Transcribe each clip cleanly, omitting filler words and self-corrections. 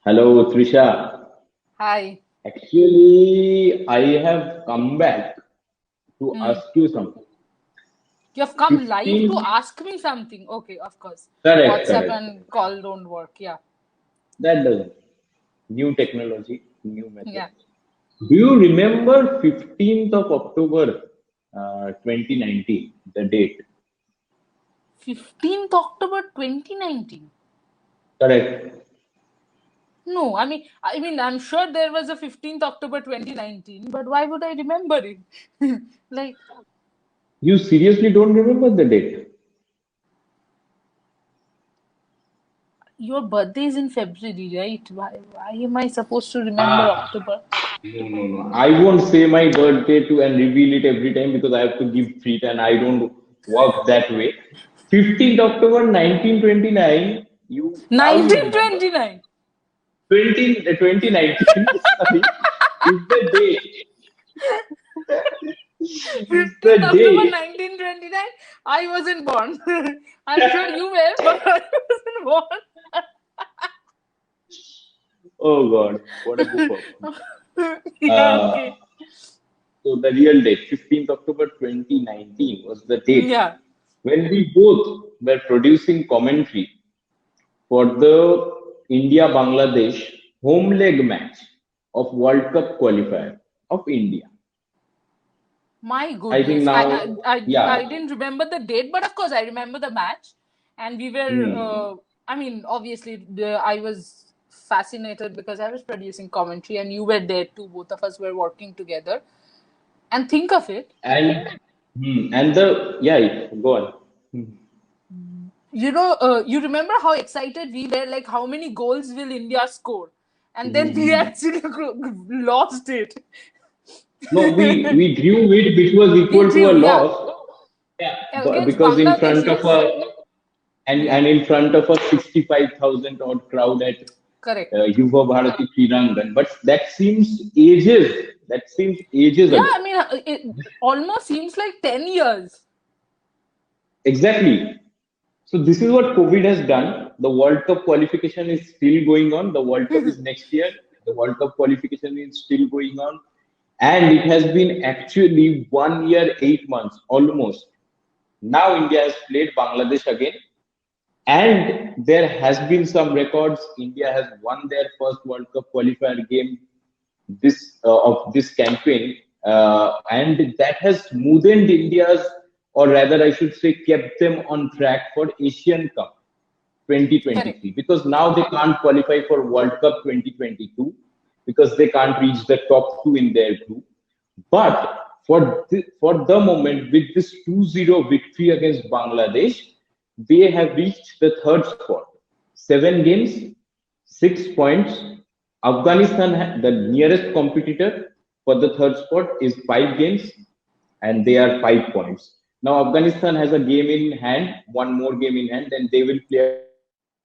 Hello, Trisha. Hi. Actually, I have come back to Hmm. ask you something. You have come live 15, to ask me something. Okay, of course. correct, WhatsApp correct. and call don't work. Yeah. That does new technology, new Yeah. methods. Do you remember 15th of October 2019, the date? 15th October 2019. Correct. No, I mean, I'm sure there was a 15th October 2019, but why would I remember it? Like, You seriously don't remember the date? your birthday is in February, right? Why am I supposed to remember Ah, October? no. I won't say my birthday to and reveal it every time because I have to give treat and I don't work that way. 15th October 1929, now you remember. 1929. 2019, sorry, is the date. Is the 15th October date. 1929. I wasn't born. I'm sure you were, but I wasn't born. Oh God, what a goof up. Yeah, Uh, okay. so the real date, 15th October 2019 was the date Yeah. when we both were producing commentary for the India-Bangladesh home leg match of World Cup qualifier of India. My I think goodness. now, I yeah. didn't remember the date, but of course I remember the match. And we were, Hmm. I mean, obviously, I was fascinated because I was producing commentary and you were there too. Both of us were working together. And think of it, And and the yeah, go on. Hmm. you remember how excited we were, like how many goals will India score? And then we Hmm. actually lost it. No, we drew it, which was We equal to a drew, yeah. loss. Yeah, but Against because in Bangladesh, front of yes. a Yeah, and in front of a 65,000 odd crowd at correct. Yuva Bharati Kridangan. But that seems ages. That seems ages Yeah, ago. I mean, it almost seems like 10 years. Exactly. So this is what COVID has done. The World Cup qualification is still going on. The World Cup is next year. The World Cup qualification is still going on. And it has been actually 1 year, 8 months almost. Now India has played Bangladesh again. And there has been some records. India has won their first World Cup qualifier game this of this campaign, and that has smoothened India's, or rather, I should say, kept them on track for Asian Cup Correct. 2023 because now they can't qualify for World Cup 2022 because they can't reach the top two in their group. But for the moment, with this 2-0 victory against Bangladesh, they have reached the third spot. 7 games, 6 points. Afghanistan, the nearest competitor for the third spot, is 5 games, and they are 5 points. Now, Afghanistan has a game in hand, one more game in hand, and they will play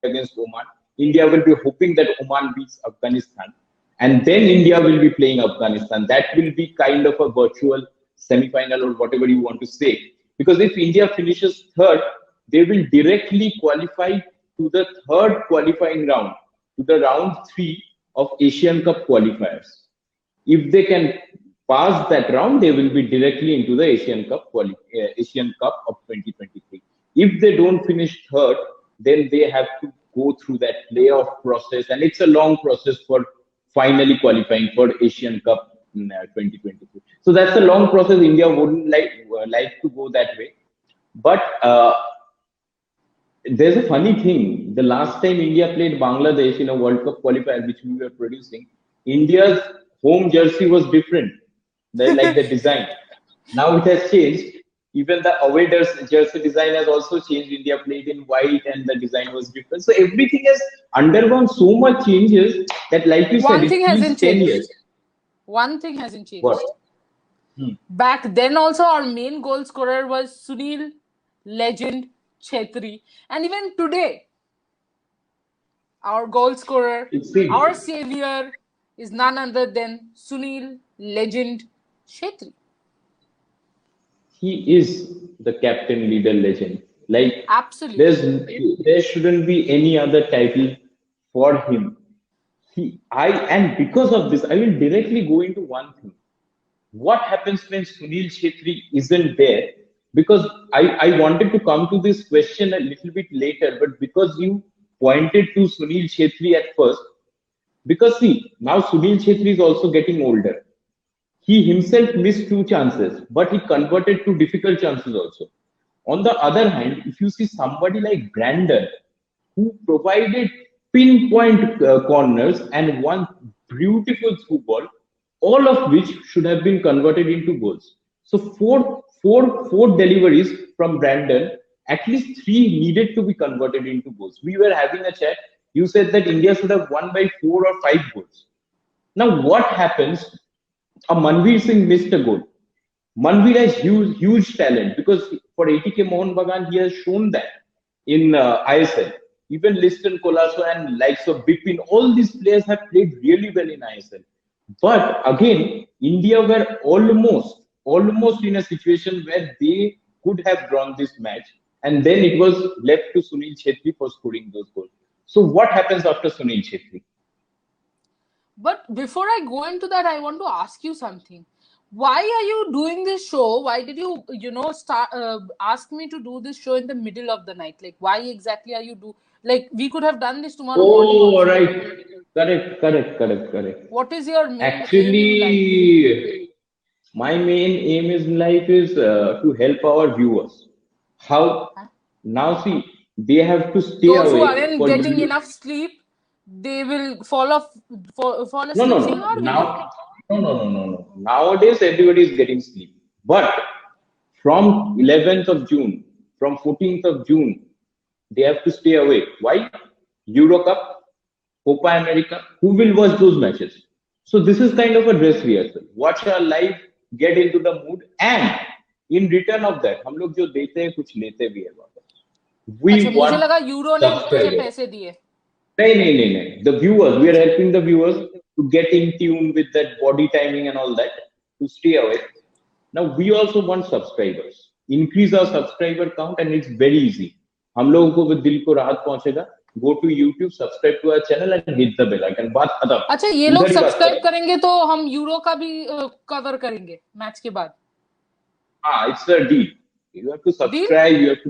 against Oman. India will be hoping that Oman beats Afghanistan, and then India will be playing Afghanistan. That will be kind of a virtual semi-final or whatever you want to say. Because if India finishes third, they will directly qualify to the third qualifying round, to the round three of Asian Cup qualifiers. If they can pass that round, they will be directly into the Asian Cup of 2023. If they don't finish third, then they have to go through that playoff process, and it's a long process for finally qualifying for Asian Cup in 2023. So that's a long process. India wouldn't like to go that way, but there's a funny thing. The last time India played Bangladesh in a World Cup qualifier, which we were producing, India's home jersey was different. Like the design. Now it has changed. Even the away jersey design has also changed. India played in white and the design was different. So everything has undergone so much changes that, like you said, One it thing feels hasn't 10 changed. years. One thing hasn't What? changed. Hmm. Back then, also, our main goal scorer was Sunil Legend Chetri. And even today, our goal scorer, It seems our savior, is none other than Sunil Legend Chetri. he is the captain, leader, legend. Like Absolutely. there's there shouldn't be any other title for him. and because of this, I will directly go into one thing. What happens when Sunil Chetri isn't there? Because I wanted to come to this question a little bit later, but because you pointed to Sunil Chetri at first, because see, now Sunil Chetri is also getting older. He himself missed two chances, but he converted to difficult chances also. On the other hand, if you see somebody like Brandon, who provided pinpoint corners and one beautiful through ball, all of which should have been converted into goals. So four deliveries from Brandon, at least three needed to be converted into goals. We were having a chat. You said that India should have won by 4 or 5 goals. Now, what happens? A Manveer Singh missed a goal. Manveer has huge talent because for ATK Mohan Bagan, he has shown that in ISL. Even Liston Colaso and likes of Bipin, all these players have played really well in ISL. But again, India were almost in a situation where they could have drawn this match, and then it was left to Sunil Chetri for scoring those goals. So what happens after Sunil Chetri? But before I go into that, I want to ask you something. Why are you doing this show? Why did you, start ask me to do this show in the middle of the night? Like, why exactly are you do? Like, we could have done this tomorrow morning Oh, also. right. Correct. What is your main aim in life? Actually, my main aim in life is to help our viewers. How? Huh? Now, see, they have to stay Those who awake aren't for getting you. enough sleep, they will fall No, no, asleep seeing no. our video. Now, no. Nowadays, everybody is getting sleep. But from 11th of June, from 14th of June, they have to stay awake. Why? Euro Cup, Copa America. Who will watch those matches? So this is kind of a dress rehearsal. Watch our live, get into the mood, and in return of that, हम लोग जो देते हैं कुछ लेते भी हैं वापस. अच्छा, We मुझे want लगा यूरो ने तुझे subscribers. पैसे दिए. नहीं. The viewers, we are अच्छा. helping the viewers to get in tune with that body timing and all that to stay awake. Now we also want subscribers. Increase our subscriber count and it's very easy. हम लोगों को वो दिल को राहत पहुंचेगा. Go to YouTube, subscribe to our channel and hit the bell icon. बात खत्म. अच्छा, ये लोग इधर ही बात सब्सक्राइब करें. करेंगे तो हम यूरो का भी कवर करेंगे मैच के बाद. हाँ, it's a deal. You have to Deal? subscribe. You have to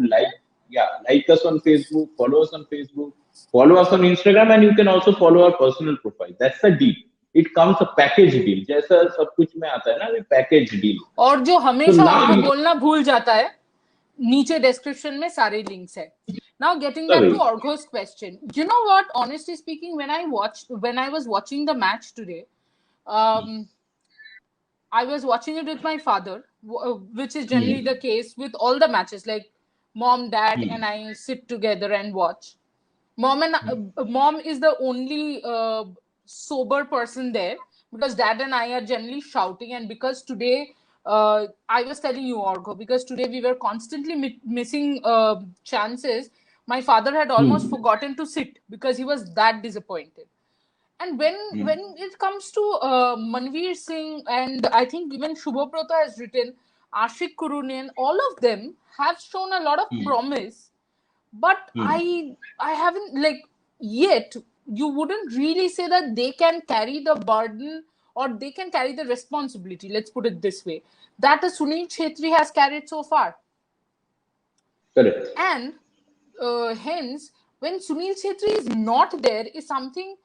like us on Facebook, follow us on Facebook, follow us on Instagram, and you can also follow our personal profile. That's the deal. It comes a package deal. जैसा सब कुछ में आता है ना, ये package deal. और जो हमेशा now वो you- बोलना भूल जाता है, नीचे description में सारे links है. Now getting back to Sorry. Orgho's question, you know what? Honestly speaking, when I was watching the match today, I was watching it with my father, which is generally the case with all the matches. Like mom, dad, and I sit together and watch. Mom is the only sober person there because dad and I are generally shouting. And because today, I was telling you, Orgo, because today we were constantly missing chances. My father had almost forgotten to sit because he was that disappointed. And when it comes to Manveer Singh, and I think even Shubhaprata has written, Ashik Kurunian, all of them have shown a lot of promise, but I haven't yet. You wouldn't really say that they can carry the burden or they can carry the responsibility. Let's put it this way: that Sunil Chetri has carried so far. Correct. And hence, when Sunil Chetri is not there, is something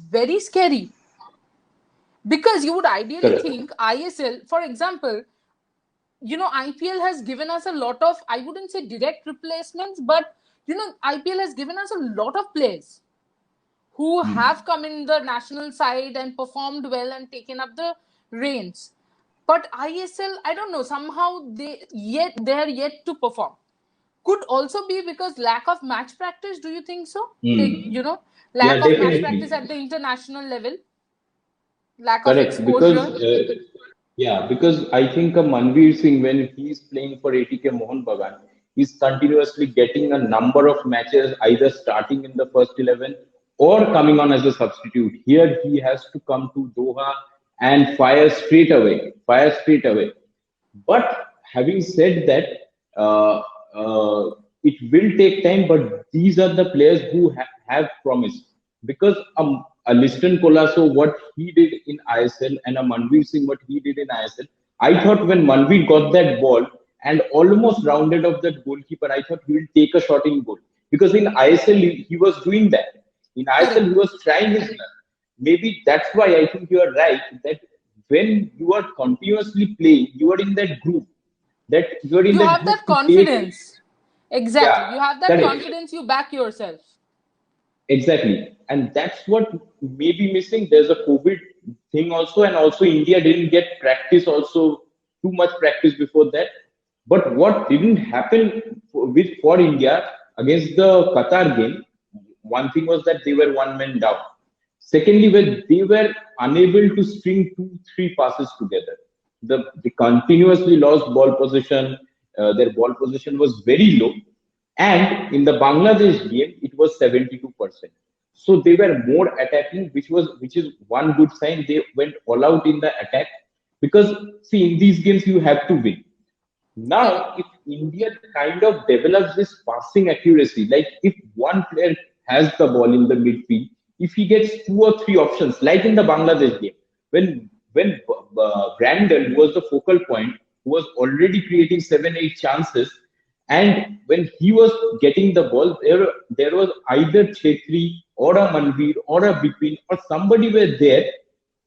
very scary. Because you would ideally Correct. think ISL, for example, IPL has given us a lot of, I wouldn't say direct replacements, but IPL has given us a lot of players who have come in the national side and performed well and taken up the reins. But ISL, I don't know, somehow they are yet to perform. Could also be because lack of match practice. Do you think so? Lack of match practice at the international level, lack of Correct. exposure. Because I think Manveer Singh, when he's playing for ATK Mohan Bagan, he's continuously getting a number of matches, either starting in the first 11 or coming on as a substitute. Here he has to come to Doha and fire straight away. But having said that, it will take time. But these are the players who have promised, because a Liston Colasso, what he did in ISL, and a Manveer Singh, what he did in ISL. I thought when Manveer got that ball and almost rounded off that goalkeeper, I thought he will take a shot in goal. Because in ISL, he was doing that. In ISL, he was trying his luck. Maybe that's why I think you are right that when you are continuously playing, you are in that group. That you are in You that have group that to take. confidence. Exactly. Yeah, You have that correct. confidence, you back yourself. Exactly. And that's what may be missing. There's a COVID thing also, and also India didn't get practice also, too much practice before that. But what didn't happen for India against the Qatar game, one thing was that they were one man down. Secondly, when they were unable to string two, three passes together, they continuously lost ball possession. Their ball possession was very low, and in the Bangladesh game, it was 72%. So they were more attacking, which is one good sign. They went all out in the attack because see in these games you have to win. Correct. Now, if India kind of develops this passing accuracy, like if one player has the ball in the midfield, if he gets two or three options, like in the Bangladesh game, when Brandon, who was the focal point, who was already creating 7, 8 chances, and when he was getting the ball, there was either Chetri or a Manveer or a Bipin or somebody were there,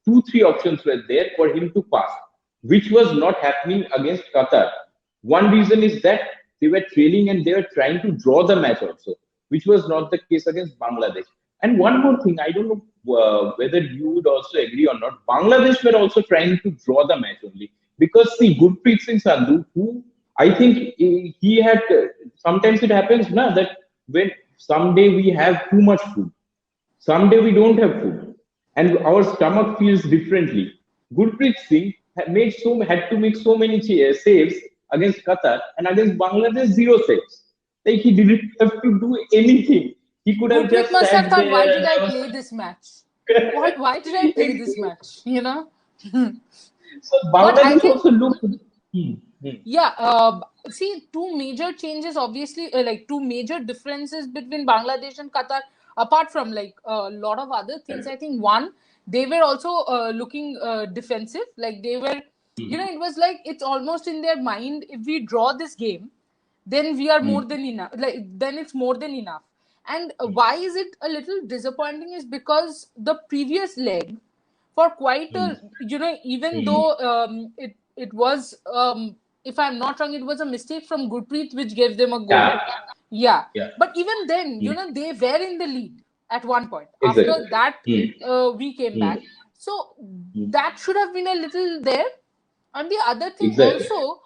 two, three options were there for him to pass, which was not happening against Qatar. One reason is that they were trailing and they were trying to draw the match also, which was not the case against Bangladesh. And one more thing, I don't know whether you would also agree or not. Bangladesh were also trying to draw the match only because see, Gurpreet Singh Sandhu, who I think he had. Sometimes it happens now that when someday we have too much food, someday we don't have food, and our stomach feels differently. Gurpreet Singh had to make so many saves against Qatar and against Bangladesh, zero saves. Like he didn't have to do anything. He could have Gurpreet just must have sat thought, why there did and I I was. play this match? Why did I play this match? You know? So But I Bangladesh think, also looked. Hmm, hmm, yeah, see, two major changes, obviously, like two major differences between Bangladesh and Qatar, apart from like a lot of other things. I think one, they were also looking defensive. Like they were, hmm, it was like it's almost in their mind, if we draw this game, then we are more hmm, than enough. Like then it's more than enough. And hmm, why is it a little disappointing is because the previous leg, for quite hmm, a, even hmm. though it was, if I'm not wrong, it was a mistake from Gurpreet which gave them a goal. Yeah, Yeah, yeah. but even then, Hmm. they were in the lead at one point. Exactly. After that, Hmm, we came hmm, back. So hmm. that should have been a little there. And the other thing Exactly. also,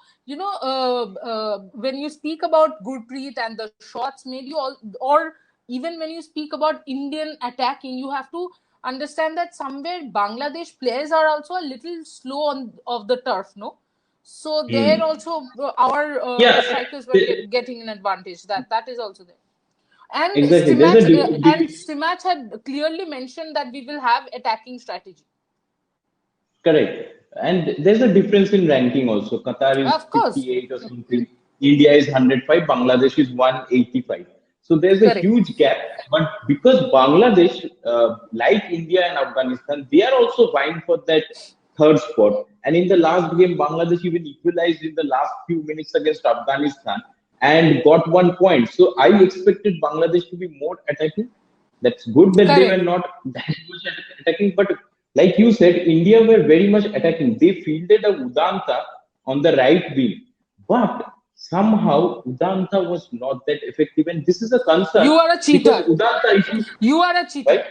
when you speak about Gurpreet and the shots, maybe all, or even when you speak about Indian attacking, you have to understand that somewhere Bangladesh players are also a little slow on of the turf, no? So there Hmm. also our Yeah. strikers were the- getting an advantage. That is also there. And Exactly. There's a Stimac had clearly mentioned that we will have attacking strategy. correct. And there's a difference in ranking also. Qatar is Of course, 58 or something. India is 105. Bangladesh is 185. So there's a correct, huge gap. But because Bangladesh, like India and Afghanistan, they are also vying for that third spot. And in the last game, Bangladesh even equalized in the last few minutes against Afghanistan and got 1 point. So I expected Bangladesh to be more attacking. That's good that they were correct. not that much attacking, but like you said, India were very much attacking. They fielded a Udanta on the right wing, but somehow Udanta was not that effective, and this is a concern You are a because cheater. Udanta, if you You are a cheater. right,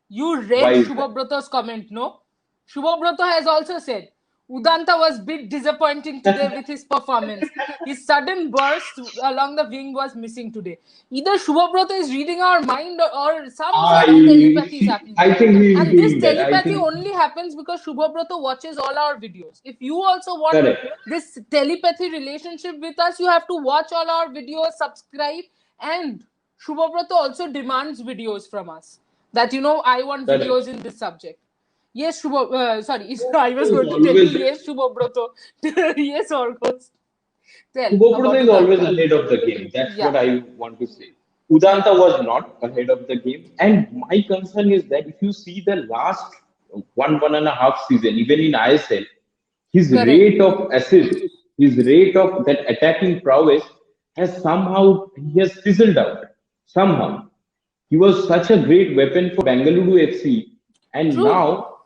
You why read is that? Shubhabrata's comment, no? Shubhabrata has also said Udanta was bit disappointing today with his performance. His sudden burst along the wing was missing today. Either Shubhabrata is reading our mind, or some sort of telepathy is happening I there. think he is And this doing that. I telepathy think only happens because Shubhabrata watches all our videos. If you also want correct, this telepathy relationship with us, you have to watch all our videos, subscribe, and Shubhabrata also demands videos from us. That I want correct. videos in this subject. Yes, sorry, I was Subhabrata is going to tell you always yes, Shubhabrata. Yes, almost. Tell Subhabrata about is always Udanta. ahead of the game. That's Yeah, what I want to say. Udanta was not ahead of the game. And my concern is that if you see the last 1.5 season, even in ISL, his Correct. rate of assist, his rate of that attacking prowess he has fizzled out. Somehow. He was such a great weapon for Bengaluru FC, and True. now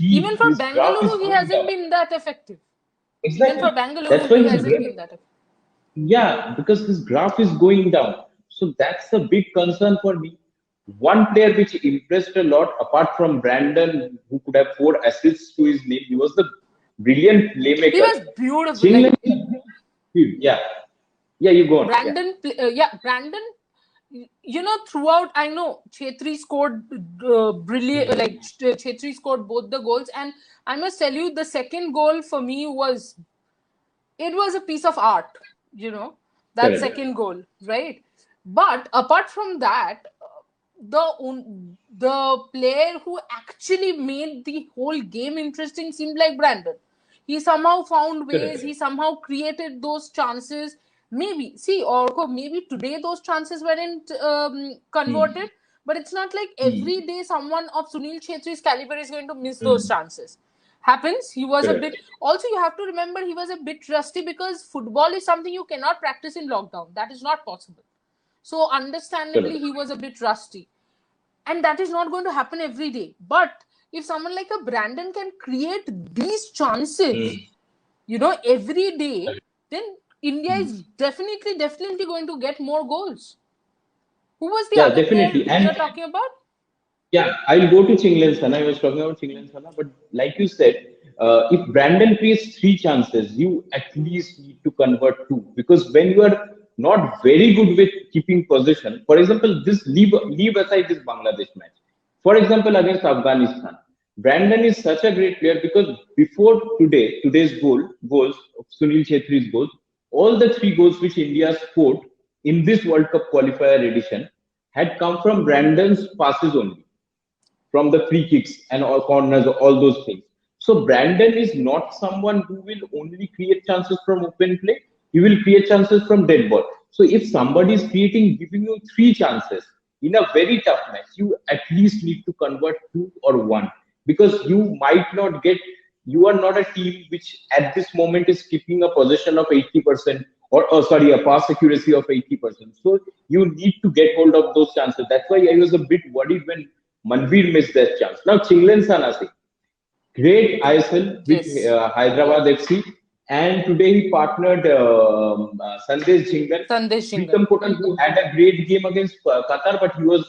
Even for his graph is Bangalore, he going hasn't down. been that effective. Even for Exactly. That's Bangalore, why he his hasn't been that effective. yeah, because his graph is going down. So that's a big concern for me. One player which impressed a lot, apart from Brandon, who could have 4 assists to his name, he was the brilliant He playmaker. was beautiful. Chinglen, Like yeah, yeah, you go on. Yeah, Brandon, throughout, I know Chetri scored brilliant, like Chetri scored both the goals, and I must tell you, the second goal for me was a piece of art, that correct. second goal, right? But apart from that, the player who actually made the whole game interesting seemed like Brandon. He somehow found ways. He Correct. somehow created those chances. Maybe see, or maybe today those chances weren't converted. Hmm. But it's not like Hmm. every day someone of Sunil Chetri's caliber is going to miss those Hmm. chances. Happens. He was a bit. Correct. Also, you have to remember he was a bit rusty because football is something you cannot practice in lockdown. That is not possible. So, understandably, he Correct. was a bit rusty, and that is not going to happen every day. But if someone like a Brandon can create these chances, Hmm. every day, then India Hmm. is definitely going to get more goals. Who was the Yeah, other player definitely. you're And talking about? yeah, I'll go to Chinglen Sana. I was talking about Chinglen Sana, but like you said, if Brandon creates 3 chances, you at least need to convert 2. Because when you are not very good with keeping possession, for example, leave aside this Bangladesh match. For example, against Afghanistan, Brandon is such a great player because before today's goals of Sunil Chetri's goals, all the 3 goals which India scored in this World Cup qualifier edition had come from Brandon's passes only, from the free kicks and all corners, all those things. So Brandon is not someone who will only create chances from open play. He will create chances from dead ball. So if somebody is giving you 3 chances in a very tough match, you at least need to convert 2 or 1, because you might not get. You are not a team which at this moment is keeping a possession of 80%, or oh, sorry, a pass accuracy of 80%. So you need to get hold of those chances. That's why I was a bit worried when Manveer missed that chance. Now, Chinglen Sanasi, great ISL with Yes, Hyderabad FC, and today he partnered Sandesh Jhingan. Sandesh Jhingan. Pritam Kotan, who had a great game against Qatar, but he was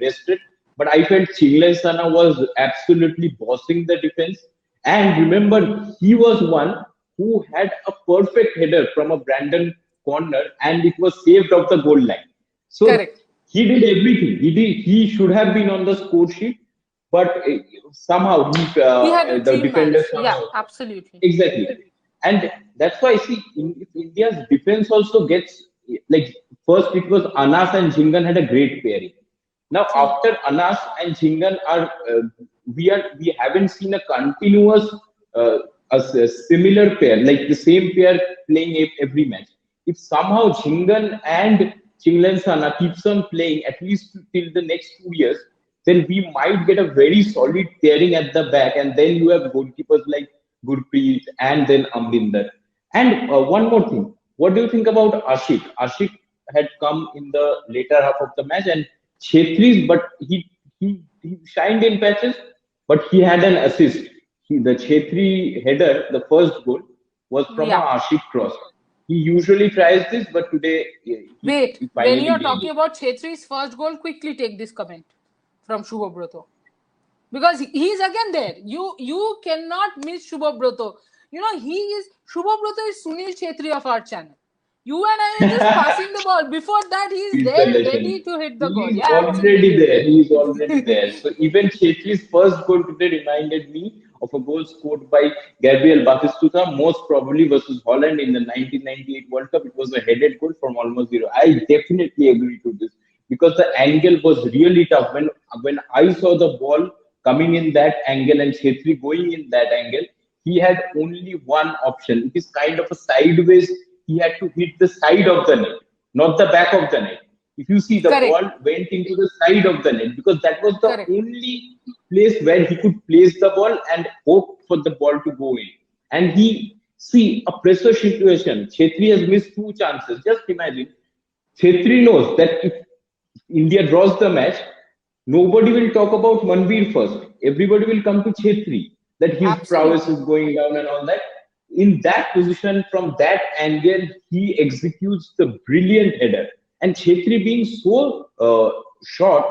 rested. But I felt Chinglen Sana was absolutely bossing the defense. And remember, he was one who had a perfect header from a Brandon corner, and it was saved off the goal line. So Correct. he did everything. He should have been on the score sheet, but somehow He had a the dream defender match. Yeah, somehow absolutely. exactly, and that's why I see if India's defense also gets like, first it was Anas and Jhingan had a great pairing. Now True. after Anas and Jhingan are we haven't seen a continuous uh, a similar pair, like the same pair playing every match. If somehow Jhingan and Chinglen Sana keeps on playing at least till the next 2 years, then we might get a very solid pairing at the back, and then you have goalkeepers like Gurpreet and then Amrinder. And one more thing, what do you think about Ashik? Ashik had come in the later half of the match, and Chetri's, but he shined in patches, but he had an assist. The Chetri header, the first goal, was from a Yeah. Ashik cross. He usually tries this, but today Wait, he when finally you're nailed talking it. about Chetri's first goal, quickly take this comment from Shubhabroto. Because he's again there. You cannot miss Shubhabroto. He is Shubhabroto is Sunil Chetri of our channel. You and I are just passing the ball. Before that, he's Field there condition. ready to hit the He goal. is Yeah, already absolutely. there. He is already there. So even Chetri's first goal today reminded me of a goal scored by Gabriel Batistuta, most probably versus Holland in the 1998 World Cup. It was a headed goal from almost zero. I definitely agree to this because the angle was really tough. When I saw the ball coming in that angle and Chetri going in that angle, he had only one option. It is kind of a sideways. He had to hit the side of the net, not the back of the net. If you see, the Correct. ball went into the side of the net because that was the Correct. only place where he could place the ball and hope for the ball to go in. And he, see, a pressure situation. Chetri has missed two chances. Just imagine. Chetri knows that if India draws the match, nobody will talk about Manveer first. Everybody will come to Chetri, that his prowess Absolutely. is going down and all that. In that position, from that angle, he executes the brilliant header. And Chetri being so short,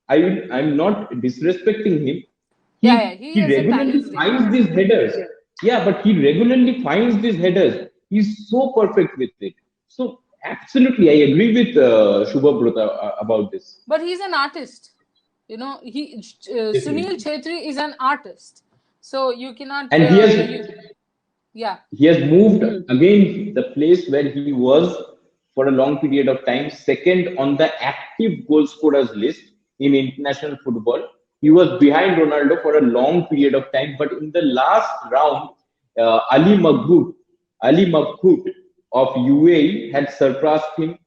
I'm not disrespecting him. Yeah, yeah. He He he has a regularly talent there. finds these headers. Yeah, but he regularly finds these headers. He's so perfect with it. So absolutely, I agree with Shubha Brota about this. But he's an artist. Sunil Definitely. Chetri is an artist. So you cannot, And yeah, he has moved again the place where he was for a long period of time, second on the active goal scorers list in international football. He was behind Ronaldo for a long period of time, but in the last round, Ali Maghut of UAE had surpassed him.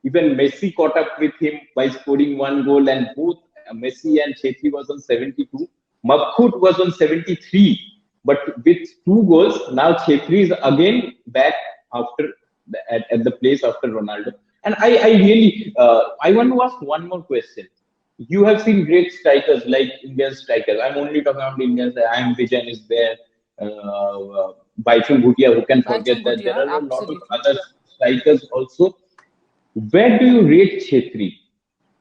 Even Messi caught up with him by scoring one goal, and both Messi and Chetri was on 72. Maghut was on 73, but with two goals, now Chetri is again back after at the place after Ronaldo. And I really I want to ask one more question. You have seen great strikers like Indian strikers. I'm only talking about Indians. I am Vijan is there. Baichung Bhutia, who can forget Baichung that? There Bhutia, are a lot of absolutely. other strikers also. Where do you rate Chetri?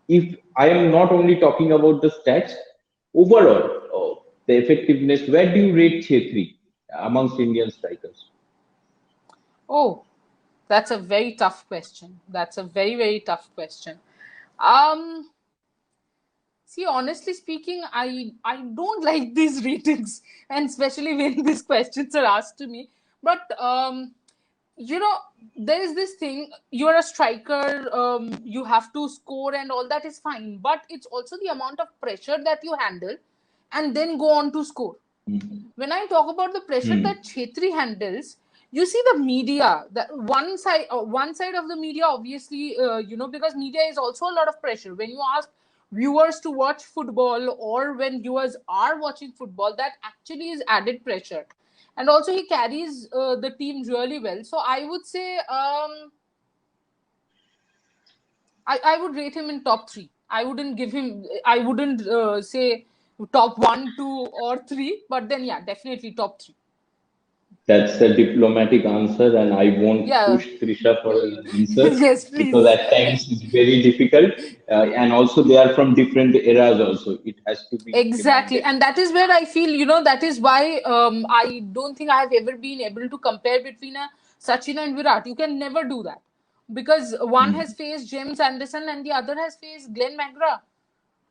If I am not only talking about the stats, overall, the effectiveness, where do you rate Chetri amongst Indian strikers? Oh, that's a very tough question. That's a very, very tough question. Um, See, honestly speaking, I don't like these ratings, and especially when these questions are asked to me. But you know, there is this thing. You're a striker. You have to score, and all that is fine. But it's also the amount of pressure that you handle, and then go on to score. Mm. When I talk about the pressure Mm. that Chetri handles, you see the media. That one side of the media, obviously, because media is also a lot of pressure. When you ask viewers to watch football, or when viewers are watching football, that actually is added pressure. And also, he carries the team really well. So I would say, I would rate him in top three. I wouldn't give him. I wouldn't say top one, two, or three. But then, yeah, definitely top three. That's a diplomatic answer, and I won't Yeah. push Trisha for an answer Yes, because please. at times it's very difficult. And also, they are from different eras, also. It has to be Exactly. reminded. And that is where I feel, that is why I don't think I have ever been able to compare between a Sachin and Virat. You can never do that. Because one has Mm. faced James Anderson and the other has faced Glenn McGrath,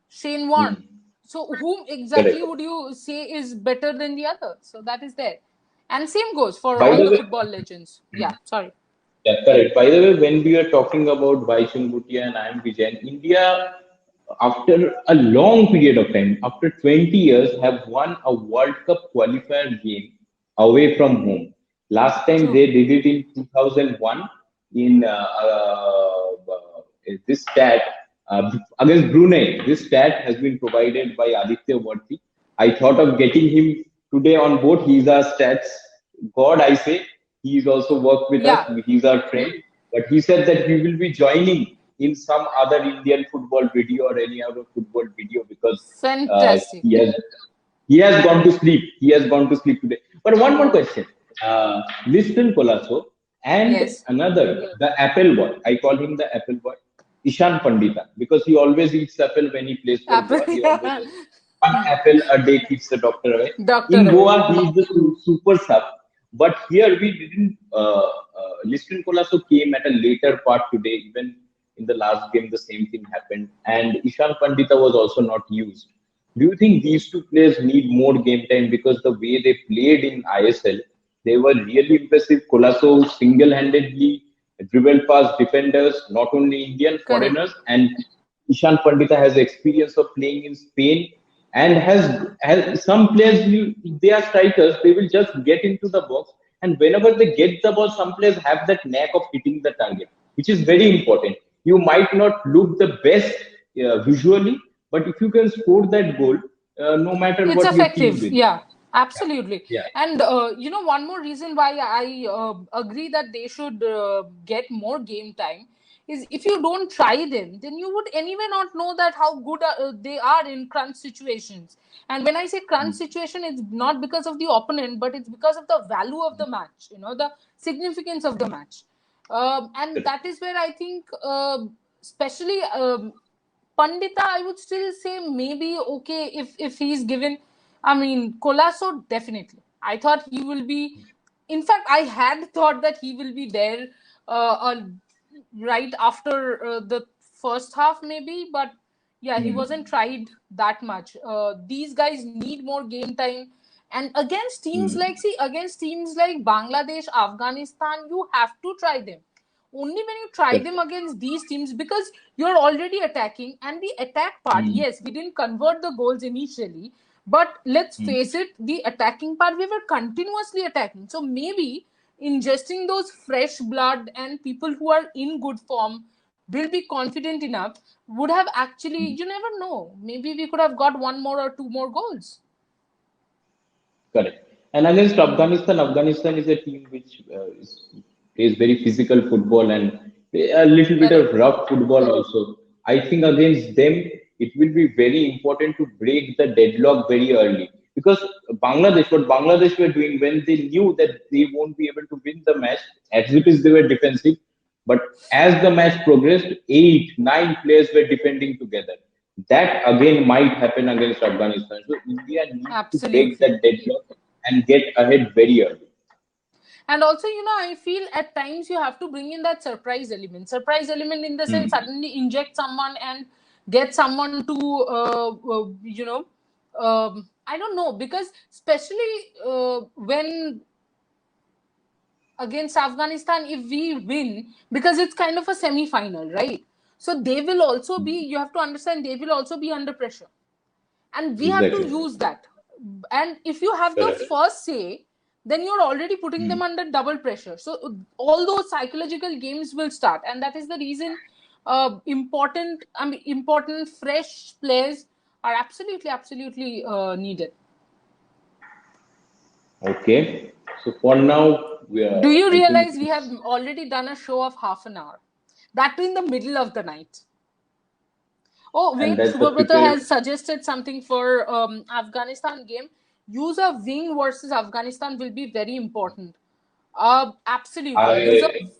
Shane Warne. Mm. So whom exactly Correct. would you say is better than the other? So that is there. And same goes for By all the the way, football legends. Yeah, sorry. yeah, correct. By the way, when we are talking about Baichung Bhutia and I am Vijayan, India, after a long period of time, after 20 years, have won a World Cup qualifier game away from home. Last time True. they did it in 2001 in this stat against Brunei. This stat has been provided by Aditya Varti. I thought of getting him today on board. He's our stats god, I say. He's also worked with us. Yeah, He's our friend. But he said that he will be joining in some other Indian football video or any other football video because uh, fantastic. he has he has gone to sleep. He has gone to sleep today. But one more question. Liston Colasso and Yes. another, the Apple boy. I call him the Apple boy, Ishan Pandita, because he always eats apple when he plays for Apple. Goa. He always Yeah. says, one apple a day keeps the doctor away. Doctor In away. Goa, he is the super sub. But here we didn't. Liston Colasso came at a later part today. Even in the last game, the same thing happened. And Ishan Pandita was also not used. Do you think these two players need more game time because the way they played in ISL, they were really impressive. Colasso single-handedly dribbled past defenders, not only Indian, Correct. foreigners, and Ishan Pandita has experience of playing in Spain and has some players they are strikers, they will just get into the box and whenever they get the ball, some players have that knack of hitting the target, which is very important. you might not look the best visually, but if you can score that goal, no matter It's what, your team effective. wins. Yeah, absolutely. Yeah. And one more reason why I agree that they should get more game time is if you don't try them, then you would anyway not know that how good they are in crunch situations. And when I say crunch situation, it's not because of the opponent, but it's because of the value of the match, the significance of the match. And that is where I think, especially Pandita, I would still say maybe okay if he's given. I mean, Colasso definitely. I thought he will be. In fact, I had thought that he will be there right after the first half, maybe. But yeah, he wasn't tried that much. These guys need more game time. And against teams like Bangladesh, Afghanistan, you have to try them only when you try them against these teams, because you're already attacking. And the attack part, yes, we didn't convert the goals initially, but let's face it, the attacking part, we were continuously attacking. So maybe ingesting those fresh blood and people who are in good form will be confident enough, would have actually, you never know, maybe we could have got one more or two more goals. Correct. And against Afghanistan, Afghanistan is a team which plays very physical football and a little bit of rough football also. I think against them, it will be very important to break the deadlock very early. Because what Bangladesh were doing when they knew that they won't be able to win the match, as it is, they were defensive. But as the match progressed, 8, 9 players were defending together. That again might happen against Afghanistan. So India needs to break Absolutely. that deadlock and get ahead very early. And also, I feel at times you have to bring in that surprise element in the sense, suddenly inject someone and get someone to I don't know, because especially when against Afghanistan, if we win, because it's kind of a semi-final, right? So they will also be, you have to understand, they will also be under pressure, and we have to Exactly. use that. And if you have the Correct. first say, then you're already putting them under double pressure. So all those psychological games will start, and that is the reason important fresh players are absolutely needed. Okay. So for now, Do you I think realize we have already done a show of half an hour, that too in the middle of the night? Oh, and wait, that's the Subhabrata prepared. has suggested something for Afghanistan game. Use of wing versus Afghanistan will be very important. Absolutely. I exactly.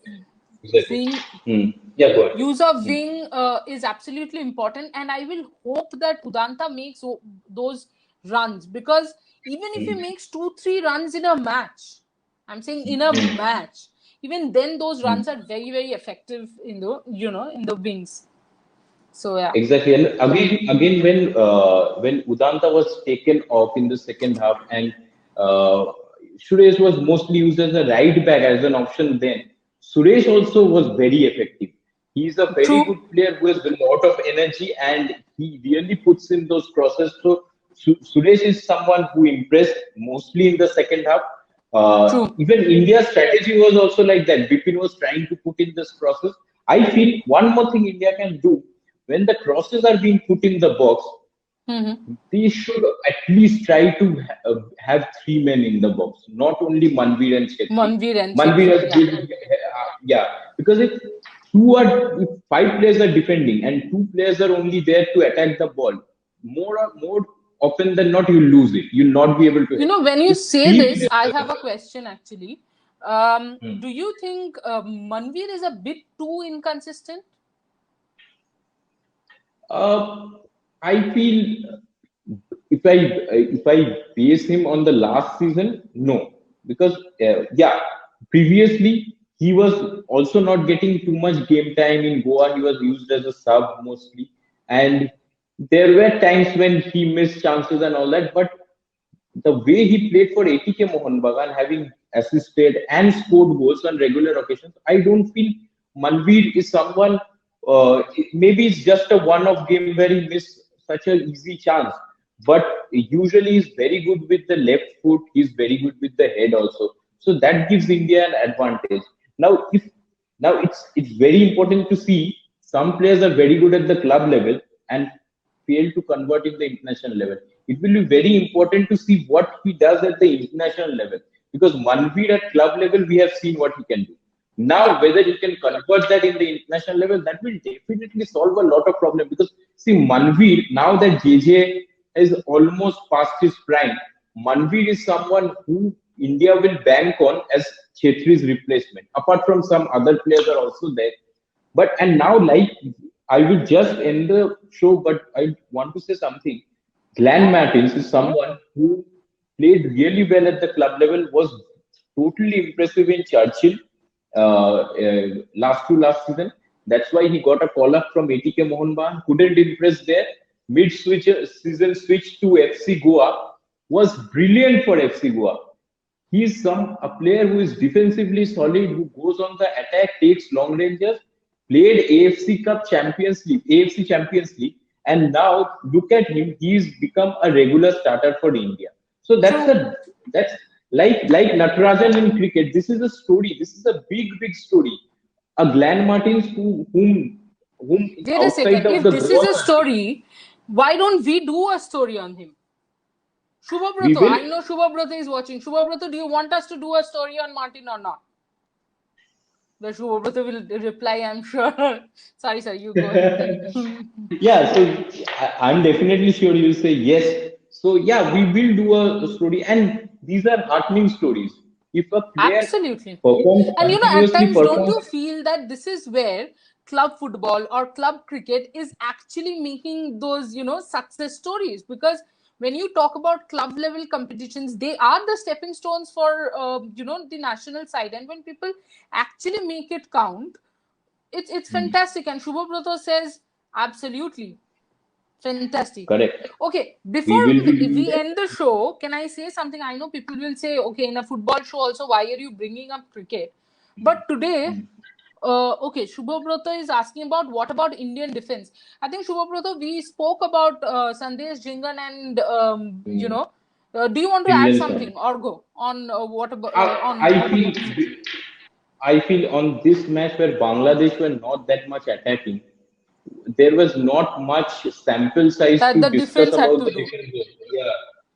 Wing, Yeah, go ahead. use of wing is absolutely important, and I will hope that Udanta makes those runs, because even if he makes 2-3 runs in a match, I'm saying in a match, even then those runs are very effective in the wings. So yeah. Exactly, and again, when Udanta was taken off in the second half, and Suresh was mostly used as a right back as an option. Then Suresh also was very effective. He's a very True. good player who has a lot of energy, and he really puts in those crosses. So Suresh is someone who impressed mostly in the second half. True. Even India's strategy was also like that. Bipin was trying to put in this crosses. I feel one more thing India can do when the crosses are being put in the box, Mm-hmm. they should at least try to have 3 men in the box, not only Manveer and Chetri. Manveer and Manveer Chetri, has yeah. good, yeah, because if 5 players are defending and 2 players are only there to attack the ball, more often than not, you lose it. You'll not be able to hit. When you If say three this, players I are have a there, question actually. Do you think Manveer is a bit too inconsistent? uh, I feel if I base him on the last season, no, because yeah, previously he was also not getting too much game time in Goa. He was used as a sub mostly, and there were times when he missed chances and all that. But the way he played for ATK Mohan Bagan, having assisted and scored goals on regular occasions, I don't feel Manveer is someone. Maybe it's just a one-off game where he missed such an easy chance, but usually he's very good with the left foot. He's very good with the head also, so that gives India an advantage. Now, it's very important to see. some players are very good at the club level and fail to convert in the international level. It will be very important to see what he does at the international level, because Manveer at club level we have seen what he can do. Yeah. Now, whether he can convert that in the international level, that will definitely solve a lot of problem. Because see, Manveer, now that JJ is almost past his prime, Manveer is someone who India will bank on as Chetri's replacement. Apart from some other players are also there, but and now, like, I will just end the show, but I want to say something. Glenn Yeah, yeah. Martins is someone who played really well at the club level, was totally impressive in Churchill last season. That's why he got a call up from ATK Mohun Bagan. Couldn't impress there. Mid switch season switch to FC Goa was brilliant for FC Goa. He is a player who is defensively solid, who goes on the attack, takes long ranges, played AFC Champions League, and now look at him. He's become a regular starter for India. So True. that's like Natarajan in cricket. This is a story. This is a big story. A Glenn Martins whom Wait a outside second. of If the this is Goa a country, story, why don't we do a story on him? we Shubhabrato, will. I know Shubhabrato is watching. Shubhabrato, do you want us to do a story on Martin or not? The Shubhabrato will reply, I'm sure. Sorry, you go ahead. Yeah, so I'm definitely sure you'll say yes. So yeah, we will do a story, and these are heartening stories. If a player Absolutely. performs And at continuously, times, don't performs. you feel that this is where club football or club cricket is actually making those, success stories? Because when you talk about club level competitions, they are the stepping stones for, the national side. And when people actually make it count, it's fantastic. And Shubhabrato says, absolutely. Fantastic. Correct. Okay, We before will be doing we that. end the show, can I say something? I know people will say, okay, in a football show also, why are you bringing up cricket? But today, okay, Shubhabrata is asking about what about Indian defense? I think Shubhabrata, we spoke about Sandesh Jingan and do you want to add Indian song. something, Orgo, on what about I, on I what feel about defense? I feel on this match where Bangladesh were not that much attacking, there was not much sample size That to the discuss defense had about to the do. defense. Yeah,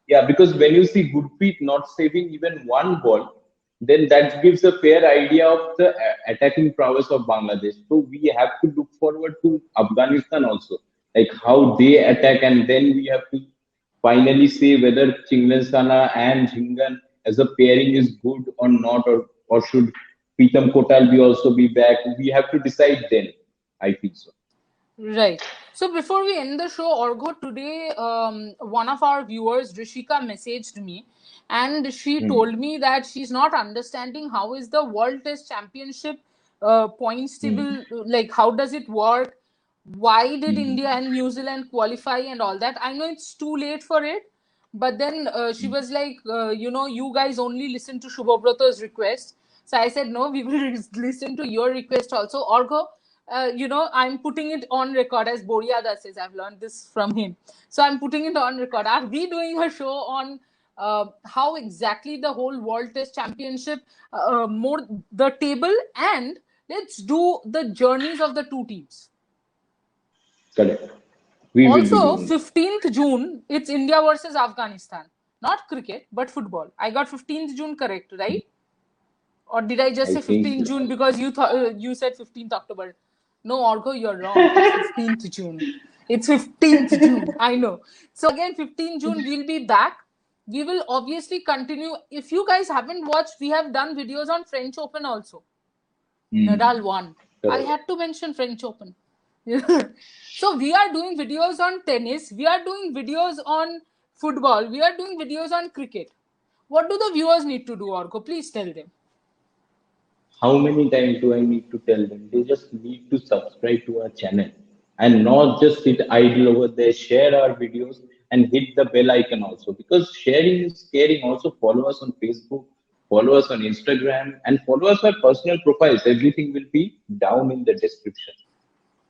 yeah, because when you see Gurpreet not saving even one ball, then that gives a fair idea of the attacking prowess of Bangladesh. So we have to look forward to Afghanistan also, like how they attack, and then we have to finally say whether Chinglen and Jhingan as a pairing is good or not, or should Pritam Kotal be also be back. We have to decide then. I think so. Right. So before we end the show, Orgo, today one of our viewers, Rishika, messaged me and she Hmm. told me that she's not understanding how is the World Test Championship points Hmm. table, like how does it work? Why did India Hmm. and New Zealand qualify and all that? I know it's too late for it, but then she was like, you guys only listen to Shubhabrata's request. So I said, no, we will listen to your request also. Orgo, I'm putting it on record, as Boriada says. I've learned this from him. So I'm putting it on record. Are we doing a show on how exactly the whole World Test Championship, more the table, and let's do the journeys of the two teams. Correct. We will be Also, doing that. 15th June, it's India versus Afghanistan. Not cricket, but football. I got 15th June correct, right? Or did I just I say think 15th June because you said 15th October? No, Orgo, you're wrong. It's 15th June. It's 15th June. I know. So again, 15th June, we'll be back. We will obviously continue. If you guys haven't watched, we have done videos on French Open also. Hmm. Nadal won. I Correct. had to mention French Open. So we are doing videos on tennis. We are doing videos on football. We are doing videos on cricket. What do the viewers need to do, Orgo? Please tell them. How many times do I need to tell them? They just need to subscribe to our channel and not just sit idle over there. Share our videos and hit the bell icon also, because sharing is caring. Also follow us on Facebook, follow us on Instagram, and follow us on personal profiles. Everything will be down in the description.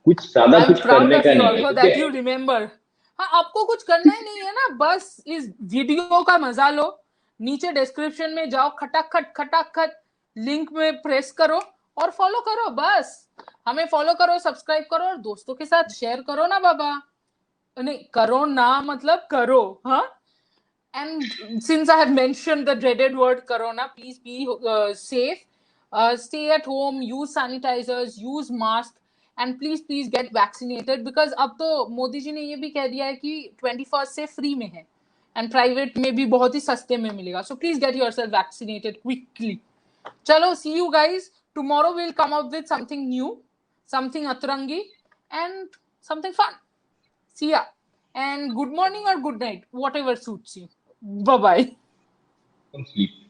कुछ ज्यादा I'm कुछ proud करने of का you, नहीं है, Orgo, ठीक that है? you remember. हाँ, आपको कुछ करना ही नहीं है ना, बस इस वीडियो का मजा लो. नीचे डिस्क्रिप्शन में जाओ, खटाखट खटाखट लिंक में प्रेस करो और फॉलो करो, बस. हमें फॉलो करो, सब्सक्राइब करो और दोस्तों के साथ शेयर करो ना बाबा। नहीं करो ना, मतलब करो, हाँ। And since I have mentioned the dreaded word corona, please be safe. Stay at home, use sanitizers, use mask, and please get vaccinated because अब तो मोदी जी ने ये भी कह दिया है कि 21st से फ्री में है and private में भी बहुत ही सस्ते में मिलेगा. So please get yourself vaccinated quickly. चलो, see you guys. Tomorrow we'll come up with something new, something atrangi, and something fun. See ya. And good morning or good night, whatever suits you. Bye bye. Complete.